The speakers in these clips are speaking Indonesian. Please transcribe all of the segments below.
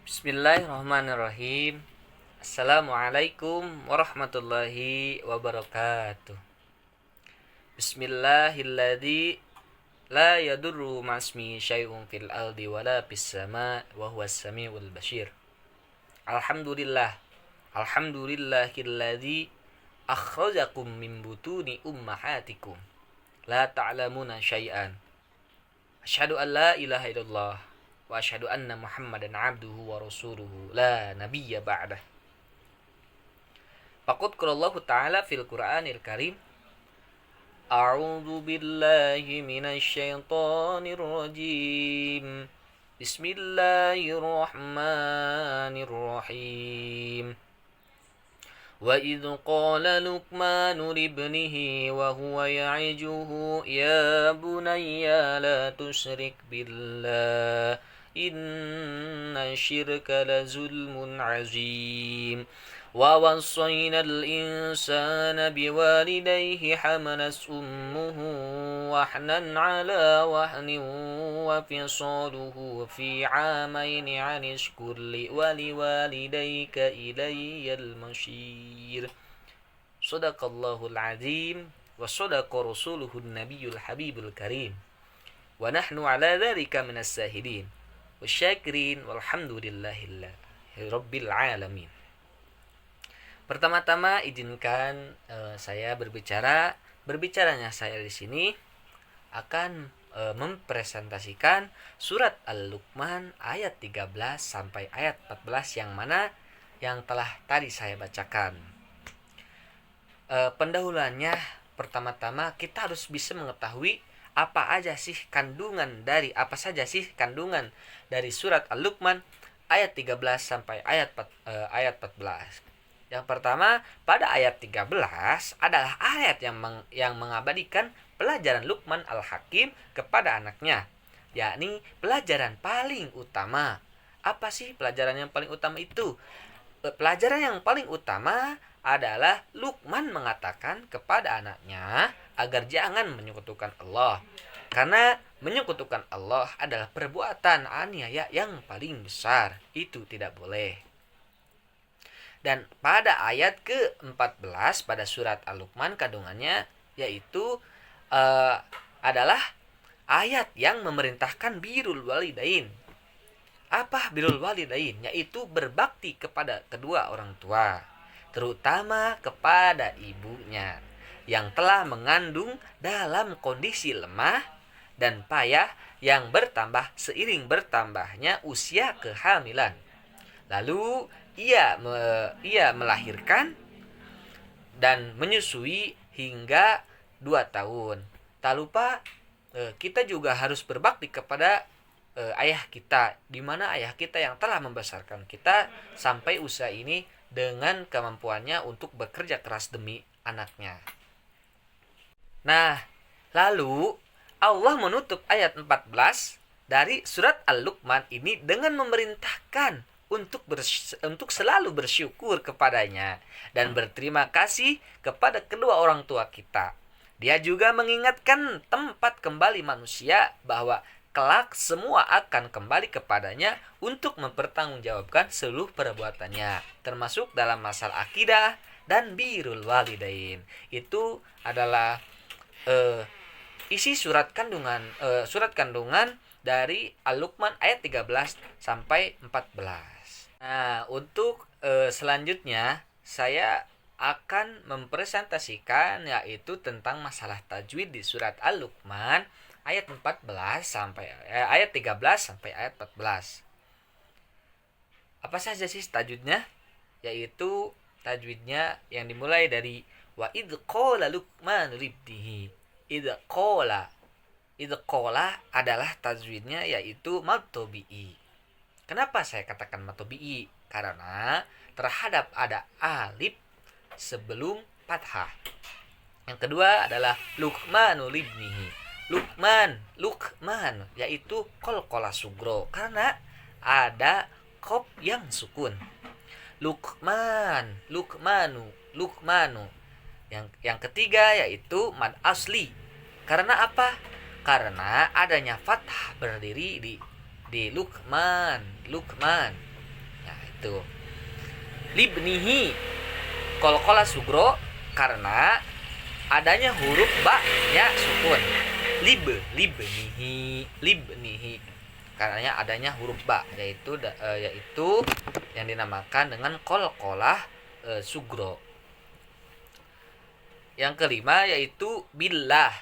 Bismillahirrahmanirrahim. Assalamualaikum warahmatullahi wabarakatuh. Bismillahilladzi la yadurru ma'asmi syai'un fil ardi wala fis sama' wa huwas samiul basyir. Alhamdulillah. Alhamdulillahilladzi akhrajakum min butuni ummahatikum la ta'lamuna syai'an. Asyhadu an la ilaha illallah wa asyhadu anna Muhammadan abduhu wa rasuluhu la nabiyya ba'dah. Faqad qala Allah Ta'ala fil Qur'anil Karim, A'udzu billahi minasy syaithanir rajim. Bismillahirrahmanirrahim. Wa idh qala Luqmanu libnihi wa huwa ya'ijuhu ya bunayya la tusyrik billah inna syirka la zulmun azim. Wa wassayna al-insana biwalidayhi hamalas ummuhu wahnan ala wahnin wa fisaluhu fi 'amaini 'an ishkur li wa liwalidayka ilayyal masyir. Shadaqallahul azim wa shadaqa rasuluhun nabiyyul habibul karim. Wa nahnu 'ala dzalika minas syahidin wasyakirin walhamdulillahillahi rabbil alamin. Pertama-tama izinkan saya berbicaranya saya di sini akan mempresentasikan surat Al-Luqman ayat 13 sampai ayat 14 yang telah tadi saya bacakan. Pendahuluannya pertama-tama kita harus bisa mengetahui apa saja sih kandungan dari surat Al-Luqman ayat 13 sampai ayat 14. Yang pertama, pada ayat 13 adalah ayat yang mengabadikan pelajaran Luqman Al-Hakim kepada anaknya, yakni pelajaran paling utama. Apa sih pelajaran yang paling utama itu? Pelajaran yang paling utama adalah Luqman mengatakan kepada anaknya agar jangan menyekutukan Allah. Karena menyekutukan Allah adalah perbuatan aniaya yang paling besar. Itu tidak boleh. Dan pada ayat ke-14 pada surat Al-Luqman kandungannya yaitu adalah ayat yang memerintahkan birrul walidain. Apa birrul walidain? Yaitu berbakti kepada kedua orang tua, terutama kepada ibunya yang telah mengandung dalam kondisi lemah dan payah yang bertambah seiring bertambahnya usia kehamilan. Lalu ia melahirkan dan menyusui hingga 2 tahun. Tak lupa kita juga harus berbakti kepada ayah kita, di mana ayah kita yang telah membesarkan kita sampai usia ini dengan kemampuannya untuk bekerja keras demi anaknya. Nah, lalu Allah menutup ayat 14 dari surat Al-Luqman ini dengan memerintahkan untuk selalu bersyukur kepadanya dan berterima kasih kepada kedua orang tua kita. Dia juga mengingatkan tempat kembali manusia bahwa kelak semua akan kembali kepadanya untuk mempertanggungjawabkan seluruh perbuatannya, termasuk dalam masalah akidah dan birrul walidain. Itu adalah isi surat kandungan dari Al-Luqman ayat 13 sampai 14. Nah, untuk selanjutnya saya akan mempresentasikan yaitu tentang masalah tajwid di surat Al-Luqman ayat 13 sampai ayat 14. Apa saja sih tajwidnya? Yaitu tajwidnya yang dimulai dari wa idh qala Luqman libnihi. Idh qala adalah tajwidnya yaitu mad tabi'i. Kenapa saya katakan mad tabi'i? Karena terhadap ada alif sebelum fathah. Yang kedua adalah Luqmanu libnihi. Luqman yaitu qalqalah sugro karena ada qaf yang sukun. Luqmanu. Yang ketiga yaitu mad asli. Karena apa? Karena adanya fathah berdiri di Luqman. gitu. Libnihi qalqala sugro karena adanya huruf ba nya sukun. Libnihi karena adanya huruf ba yaitu yang dinamakan dengan qalqalah sugro. Yang kelima yaitu billah.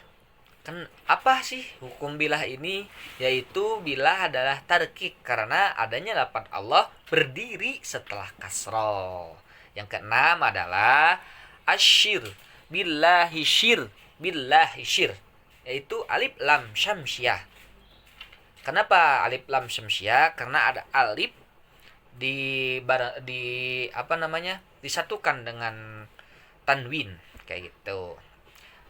Kan apa sih hukum billah ini? Yaitu billah adalah tarkik karena adanya lafaz Allah berdiri setelah kasroh. Yang keenam adalah asyir. Billahi syir yaitu alif lam syamsiyah. Kenapa alif lam syamsiyah? Karena ada alif disatukan dengan tanwin kayak gitu.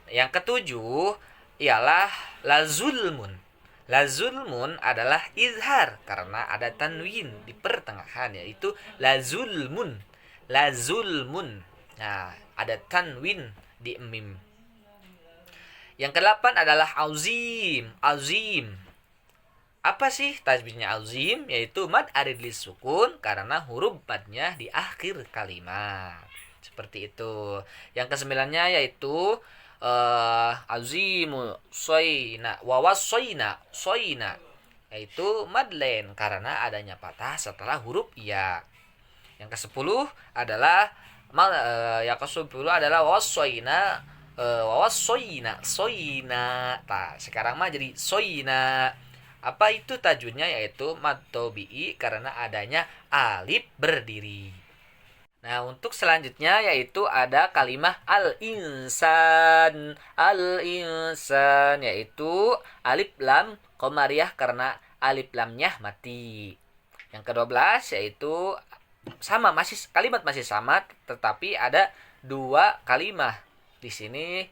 Yang ketujuh ialah lazulmun. Lazulmun adalah izhar karena ada tanwin di pertengahan yaitu lazulmun. Nah, ada tanwin di mim. Yang kedelapan adalah azim. Apa sih tajwidnya azim? Yaitu mad aridli sukun karena huruf madnya di akhir kalimat. Seperti itu. Yang kesembilannya yaitu azimu soina wawasoina yaitu madlen karena adanya patah setelah huruf ya. Yang ke-10 adalah wawasoina sekarang mah jadi soina. Apa itu tajwidnya? Yaitu mad tabi'i karena adanya alif berdiri. Nah, untuk selanjutnya yaitu ada kalimah al-insan yaitu alif lam qamariyah karena alif lamnya mati. Yang ke-12 yaitu kalimat masih sama tetapi ada dua kalimah di sini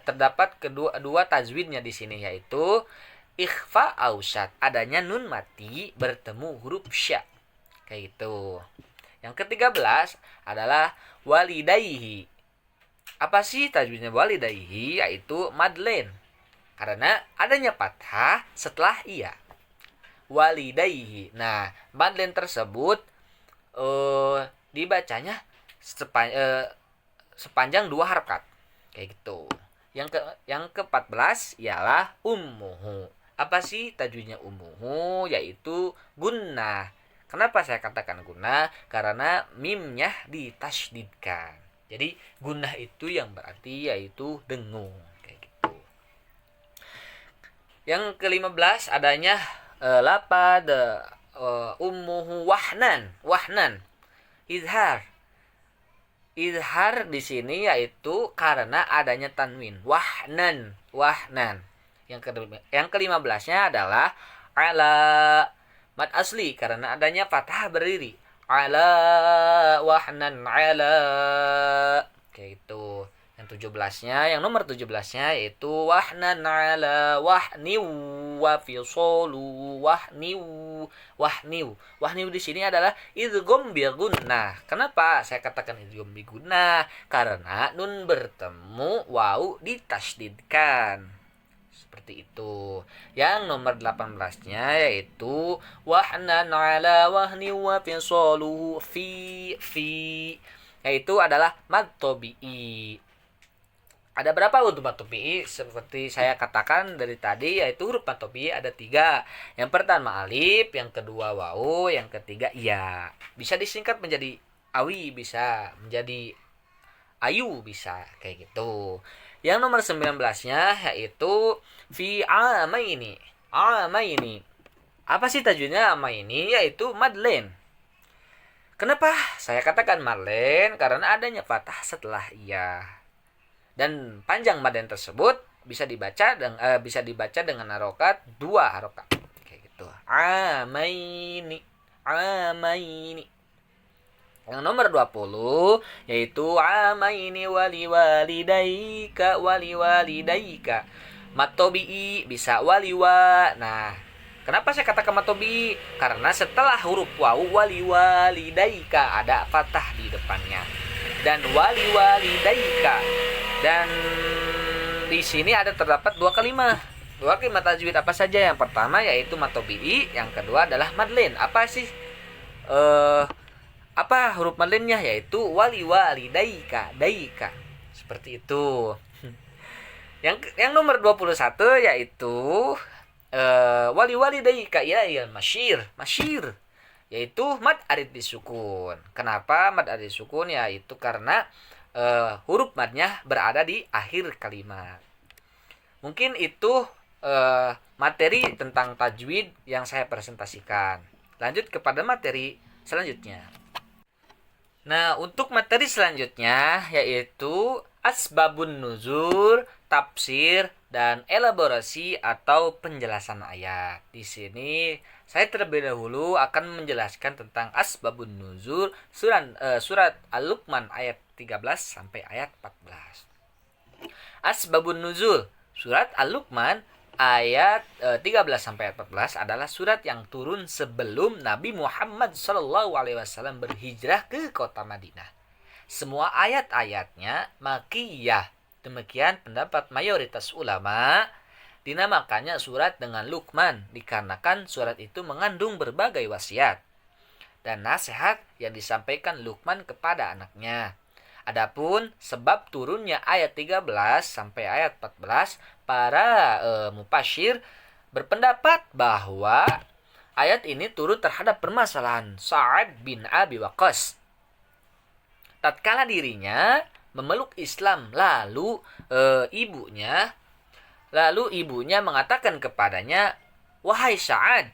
terdapat dua tajwidnya di sini yaitu ikhfa ausat adanya nun mati bertemu huruf sya kayak gitu. Yang ke-13 adalah walidaihi. Apa sih tajwidnya walidaihi? Yaitu madlen karena adanya fathah setelah iya. Walidaihi. Nah, madlen tersebut dibacanya sepanjang 2 harakat kayak gitu. Yang ke-14 ialah ummuhu. Apa sih tajwidnya ummuhu? Yaitu gunnah. Kenapa saya katakan gunnah? Karena mimnya ditasydidkan. Jadi gunnah itu yang berarti yaitu dengung kayak gitu. Yang ke-15 adanya lapad ummuhu wahnan. Izhar di sini yaitu karena adanya tanwin wahnan. Yang ke-15-nya adalah ala mad asli karena adanya fathah berdiri ala wahnan ala kayak itu. Yang nomor 17-nya yaitu wahnan ala wahni wa fisalu wahni di sini adalah idgham bi gunnah. Kenapa saya katakan idgham bi gunnah? Karena nun bertemu waw ditasydidkan. Seperti itu. Yang nomor 18-nya yaitu wahnan ala wahni wa fisalu fi yaitu adalah mad tabi'i. Ada berapa huruf mad tabi'i? Seperti saya katakan dari tadi yaitu huruf mad tabi'i ada 3. Yang pertama alif, yang kedua waw, yang ketiga ya. Bisa disingkat menjadi awi, bisa menjadi ayu, bisa kayak gitu. Yang nomor 19-nya yaitu fi amaini. Apa sih tajwidnya amaini? Yaitu madlen. Kenapa saya katakan madlen? Karena adanya fathah setelah iya. Dan panjang madlen tersebut bisa dibaca dengan harokat 2 harokat kayak gitu. Amaini. Yang nomor 20 yaitu amaini waliwalidaika. Mad tabi'i bisa waliwa. Nah, kenapa saya katakan mad tabi'i? Karena setelah huruf waw waliwalidaika ada fathah di depannya. Dan waliwalidaika. Dan di sini terdapat 2 kalimat. 2 kalimat tajwid apa saja? Yang pertama yaitu mad tabi'i, yang kedua adalah madlen. Apa sih Apa huruf madnya? Yaitu wali daika daika. Seperti itu. Yang nomor 21 yaitu wali daika ya masyir yaitu mad arid disukun. Kenapa mad arid disukun? Yaitu karena huruf madnya berada di akhir kalimat. Mungkin itu materi tentang tajwid yang saya presentasikan. Lanjut kepada materi selanjutnya. Nah, untuk materi selanjutnya yaitu asbabun nuzul, tafsir, dan elaborasi atau penjelasan ayat. Di sini saya terlebih dahulu akan menjelaskan tentang asbabun nuzul surat Al-Luqman ayat 13 sampai ayat 14. Asbabun nuzul surat Al-Luqman ayat 13 sampai 14 adalah surat yang turun sebelum Nabi Muhammad SAW berhijrah ke kota Madinah. Semua ayat-ayatnya makiyah. Demikian pendapat mayoritas ulama. Dinamakannya surat dengan Luqman dikarenakan surat itu mengandung berbagai wasiat dan nasihat yang disampaikan Luqman kepada anaknya. Adapun sebab turunnya ayat 13 sampai ayat 14, para mufassir berpendapat bahwa ayat ini turun terhadap permasalahan Sa'ad bin Abi Waqqas. Tatkala dirinya memeluk Islam, lalu ibunya mengatakan kepadanya, "Wahai Sa'ad,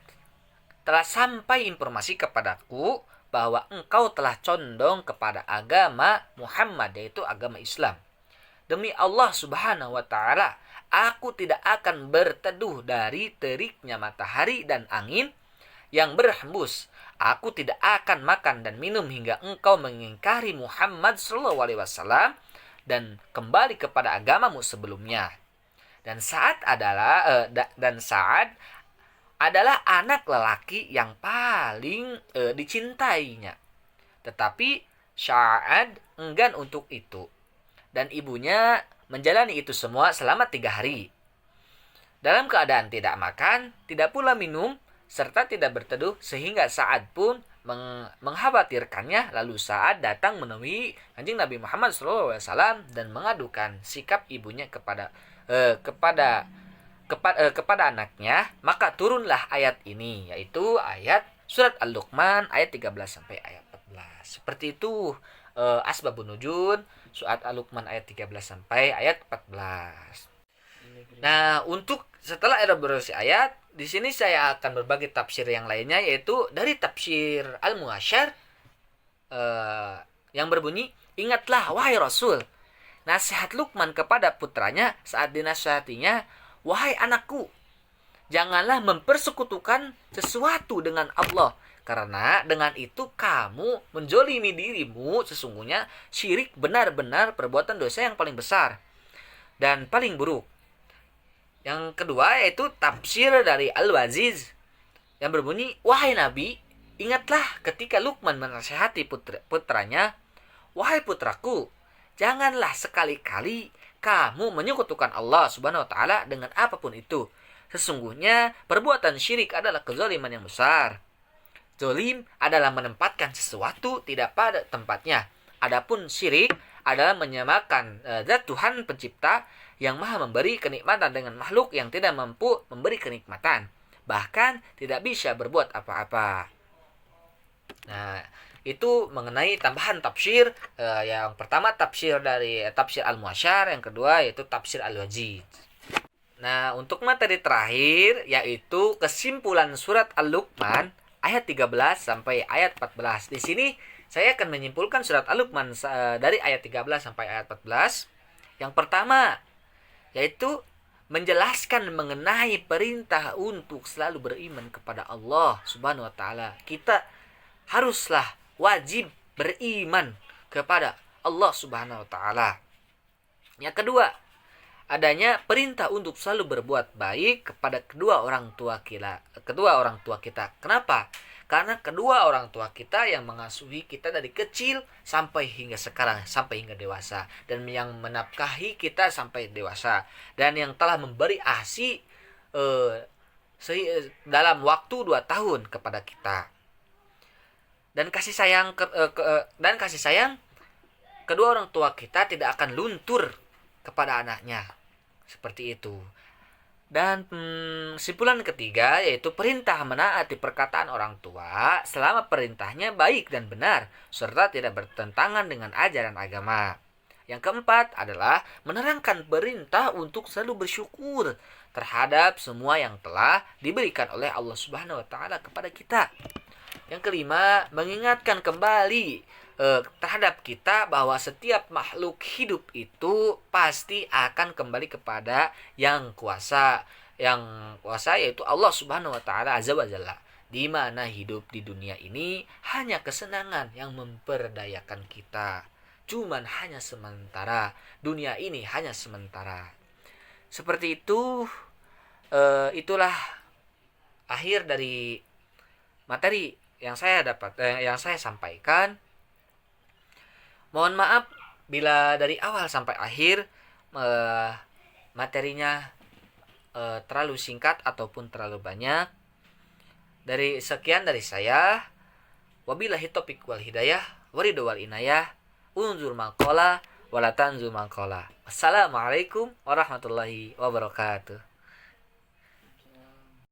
telah sampai informasi kepadaku bahwa engkau telah condong kepada agama Muhammad, yaitu agama Islam. Demi Allah Subhanahu wa Ta'ala, aku tidak akan berteduh dari teriknya matahari dan angin yang berhembus. Aku tidak akan makan dan minum hingga engkau mengingkari Muhammad SAW dan kembali kepada agamamu sebelumnya." Dan Sa'ad adalah anak lelaki yang paling dicintainya. Tetapi Sa'ad enggan untuk itu. Dan ibunya menjalani itu semua selama 3 hari. Dalam keadaan tidak makan, tidak pula minum, serta tidak berteduh, sehingga Sa'ad pun mengkhawatirkannya. Lalu Sa'ad datang menemui Kanjeng Nabi Muhammad SAW dan mengadukan sikap ibunya kepada anaknya. Maka turunlah ayat ini, yaitu ayat surat Al-Luqman ayat 13 sampai ayat 14. Seperti itu asbabun nuzul surat Al-Luqman ayat 13 sampai ayat 14. Nah, untuk setelah elaborasi ayat, di sini saya akan berbagi tafsir yang lainnya, yaitu dari tafsir Al-Mu'asyar yang berbunyi, "Ingatlah wahai Rasul, nasihat Luqman kepada putranya saat dinasihatinya, wahai anakku, janganlah mempersekutukan sesuatu dengan Allah, karena dengan itu kamu menjolimi dirimu. Sesungguhnya syirik benar-benar perbuatan dosa yang paling besar dan paling buruk." Yang kedua yaitu tafsir dari Al-Waziz yang berbunyi, "Wahai Nabi, ingatlah ketika Luqman menasihati putranya, wahai putraku, janganlah sekali-kali kamu menyekutukan Allah Subhanahu wa Ta'ala dengan apapun itu. Sesungguhnya perbuatan syirik adalah kezaliman yang besar. Zalim adalah menempatkan sesuatu tidak pada tempatnya. Adapun syirik adalah menyamakan zat Tuhan pencipta yang maha memberi kenikmatan dengan makhluk yang tidak mampu memberi kenikmatan, bahkan tidak bisa berbuat apa-apa." Nah, itu mengenai tambahan tafsir. Yang pertama tafsir dari tafsir Al-Mu'asyar, yang kedua yaitu tafsir Al-Wajiz. Nah, untuk materi terakhir yaitu kesimpulan surat Al-Luqman ayat 13 sampai ayat 14. Di sini saya akan menyimpulkan surat Al-Luqman dari ayat 13 sampai ayat 14. Yang pertama yaitu menjelaskan mengenai perintah untuk selalu beriman kepada Allah Subhanahu wa Ta'ala. Kita haruslah wajib beriman kepada Allah Subhanahu wa Ta'ala. Yang kedua, adanya perintah untuk selalu berbuat baik kepada kedua orang tua kita. Kenapa? Karena kedua orang tua kita yang mengasuhi kita dari kecil sampai hingga sekarang, sampai hingga dewasa, dan yang menafkahi kita sampai dewasa, dan yang telah memberi ASI dalam waktu 2 tahun kepada kita. dan kasih sayang kedua orang tua kita tidak akan luntur kepada anaknya. Seperti itu. Dan kesimpulan ketiga yaitu perintah menaati perkataan orang tua selama perintahnya baik dan benar serta tidak bertentangan dengan ajaran agama. Yang keempat adalah menerangkan perintah untuk selalu bersyukur terhadap semua yang telah diberikan oleh Allah Subhanahu wa taala kepada kita. Yang kelima, mengingatkan kembali terhadap kita bahwa setiap makhluk hidup itu pasti akan kembali kepada yang kuasa. Yang kuasa yaitu Allah Subhanahu wa taala azza wa jalla. Di mana hidup di dunia ini hanya kesenangan yang memperdayakan kita. Cuman hanya sementara. Dunia ini hanya sementara. Seperti itu, itulah akhir dari materi yang saya sampaikan. Mohon maaf bila dari awal sampai akhir materinya terlalu singkat ataupun terlalu banyak. Sekian dari saya. Wabillahi taufiq wal hidayah, waridho wal inayah. Unzur maqala wala tanzur maqala. Wassalamualaikum warahmatullahi wabarakatuh.